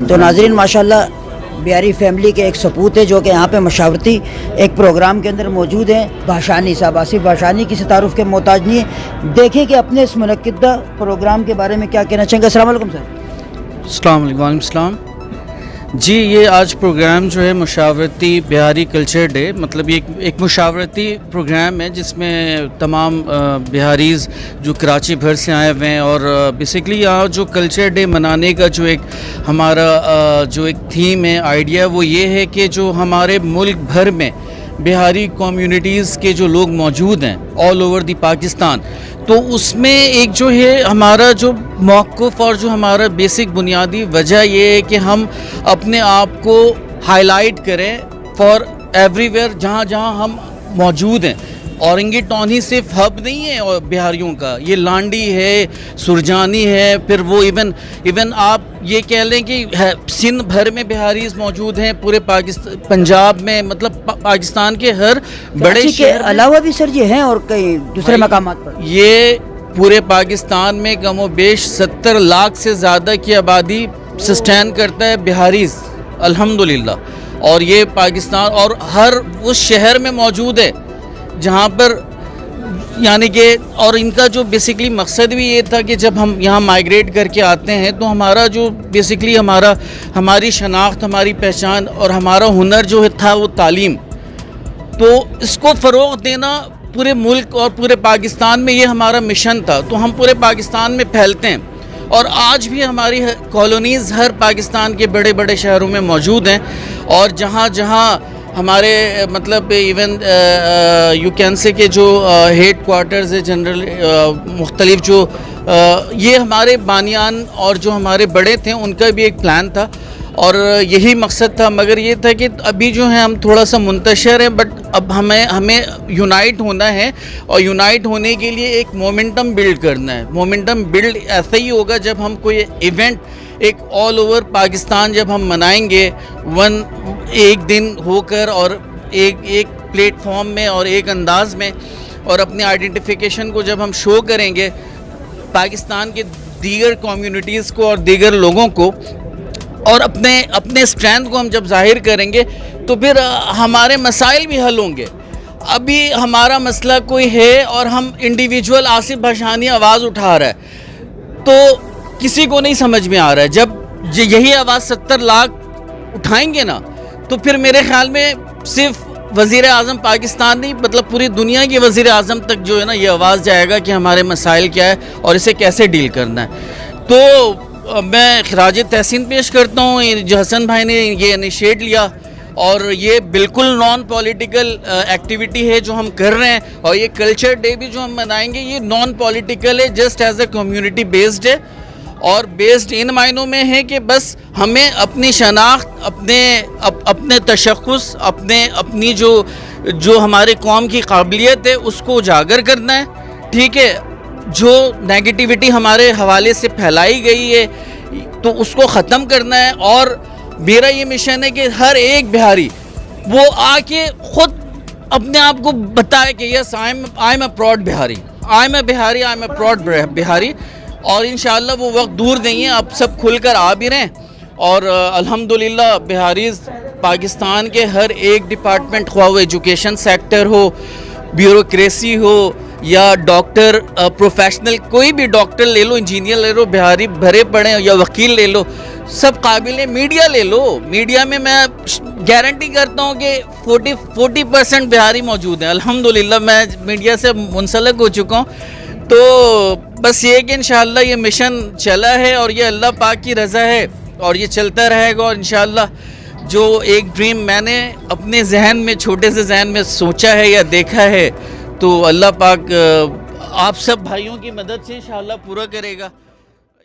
تو ناظرین ماشاءاللہ بیاری فیملی کے ایک سپوت ہے جو کہ یہاں پہ مشاورتی ایک پروگرام کے اندر موجود ہیں. بھاشانی صاحب آصف بھاشانی کسی تعارف کے محتاج نہیں ہے. دیکھیں کہ اپنے اس منعقدہ پروگرام کے بارے میں کیا کہنا چاہیں گے. السلام علیکم سر. السلام علیکم. وعلیکم السلام. جی یہ آج پروگرام جو ہے مشاورتی بہاری کلچر ڈے، مطلب یہ ایک مشاورتی پروگرام ہے جس میں تمام بہاریز جو کراچی بھر سے آئے ہوئے ہیں، اور بیسیکلی یہاں جو کلچر ڈے منانے کا جو ایک ہمارا جو ایک تھیم ہے، آئیڈیا، وہ یہ ہے کہ جو ہمارے ملک بھر میں بہاری کمیونٹیز کے جو لوگ موجود ہیں آل اوور دی پاکستان، تو اس میں ایک جو ہے ہمارا جو موقف اور جو ہمارا بیسک بنیادی وجہ یہ ہے کہ ہم اپنے آپ کو ہائی لائٹ کریں فار ایوری ویئر جہاں جہاں ہم موجود ہیں. اورنگی ٹون ہی صرف ہب نہیں ہے بہاریوں کا، یہ لانڈی ہے، سرجانی ہے، پھر وہ ایون آپ یہ کہہ لیں کہ سندھ بھر میں بہاریز موجود ہیں، پورے پنجاب میں، مطلب پاکستان کے ہر بڑے کے شہر علاوہ بھی سر یہ ہیں اور کئی دوسرے مقامات پر. یہ پورے پاکستان میں کم و بیش 70 لاکھ سے زیادہ کی آبادی سسٹین کرتا ہے بہاریز الحمدللہ. اور یہ پاکستان اور ہر اس شہر میں موجود ہے جہاں پر یعنی کہ، اور ان کا جو بیسکلی مقصد بھی یہ تھا کہ جب ہم یہاں مائیگریٹ کر کے آتے ہیں تو ہمارا جو بیسکلی ہماری شناخت، ہماری پہچان اور ہمارا ہنر جو تھا وہ تعلیم، تو اس کو فروغ دینا پورے ملک اور پورے پاکستان میں، یہ ہمارا مشن تھا. تو ہم پورے پاکستان میں پھیلتے ہیں، اور آج بھی ہماری کالونیز ہر پاکستان کے بڑے بڑے شہروں میں موجود ہیں. اور جہاں جہاں ہمارے مطلب ایون یو کین سے کہ جو ہیڈ کوارٹرز ہے جنرل مختلف جو یہ ہمارے بانیان اور جو ہمارے بڑے تھے ان کا بھی ایک پلان تھا اور یہی مقصد تھا. مگر یہ تھا کہ ابھی جو ہے ہم تھوڑا سا منتشر ہیں، بٹ اب ہمیں یونائٹ ہونا ہے، اور یونائٹ ہونے کے لیے ایک مومنٹم بلڈ کرنا ہے. مومنٹم بلڈ ایسا ہی ہوگا جب ہم کوئی ایونٹ ایک آل اوور پاکستان جب ہم منائیں گے، ایک دن ہو کر اور ایک پلیٹ فارم میں اور ایک انداز میں، اور اپنے آئیڈینٹیفیکیشن کو جب ہم شو کریں گے پاکستان کے دیگر کمیونٹیز کو اور دیگر لوگوں کو، اور اپنے اسٹرینتھ کو ہم جب ظاہر کریں گے تو پھر ہمارے مسائل بھی حل ہوں گے. ابھی ہمارا مسئلہ کوئی ہے اور ہم انڈیویجول آصف بھاشانی آواز اٹھا رہا ہے تو کسی کو نہیں سمجھ میں آ رہا ہے. جب یہی آواز 70 لاکھ اٹھائیں گے نا تو پھر میرے خیال میں صرف وزیر اعظم پاکستان نہیں، مطلب پوری دنیا کے وزیر اعظم تک جو ہے نا یہ آواز جائے گا کہ ہمارے مسائل کیا ہے اور اسے کیسے ڈیل کرنا ہے. تو میں خراج تحسین پیش کرتا ہوں جو حسن بھائی نے یہ انیشیٹ لیا، اور یہ بالکل نان پولیٹیکل ایکٹیویٹی ہے جو ہم کر رہے ہیں. اور یہ کلچر ڈے بھی جو ہم منائیں گے یہ نان پولیٹیکل ہے، just as a community based ہے، اور بیسڈ ان معنوں میں ہے کہ بس ہمیں اپنی شناخت، اپنے تشخص، اپنی جو ہمارے قوم کی قابلیت ہے اس کو اجاگر کرنا ہے. ٹھیک ہے، جو نیگیٹیوٹی ہمارے حوالے سے پھیلائی گئی ہے تو اس کو ختم کرنا ہے. اور میرا یہ مشن ہے کہ ہر ایک بہاری وہ آ کے خود اپنے آپ کو بتائے کہ yes I am a proud Bihari, I am a proud Bihari. اور انشاءاللہ وہ وقت دور نہیں ہے، اب سب کھل کر آ بھی رہے ہیں. اور الحمدللہ بہاریز پاکستان کے ہر ایک ڈپارٹمنٹ، خواہ وہ ایجوکیشن سیکٹر ہو، بیوروکریسی ہو، یا ڈاکٹر پروفیشنل، کوئی بھی ڈاکٹر لے لو، انجینئر لے لو، بہاری بھرے پڑے، یا وکیل لے لو، سب قابل. میڈیا لے لو، میڈیا میں گارنٹی کرتا ہوں کہ 40% بہاری موجود ہیں. الحمدللہ میں میڈیا سے منسلک ہو چکا ہوں. تو بس یہ کہ انشاءاللہ یہ مشن چلا ہے اور یہ اللہ پاک کی رضا ہے اور یہ چلتا رہے گا. اور انشاءاللہ جو ایک ڈریم میں نے اپنے ذہن میں، چھوٹے سے ذہن میں سوچا ہے یا دیکھا ہے، تو اللہ پاک آپ سب بھائیوں کی مدد سے انشاءاللہ پورا کرے گا.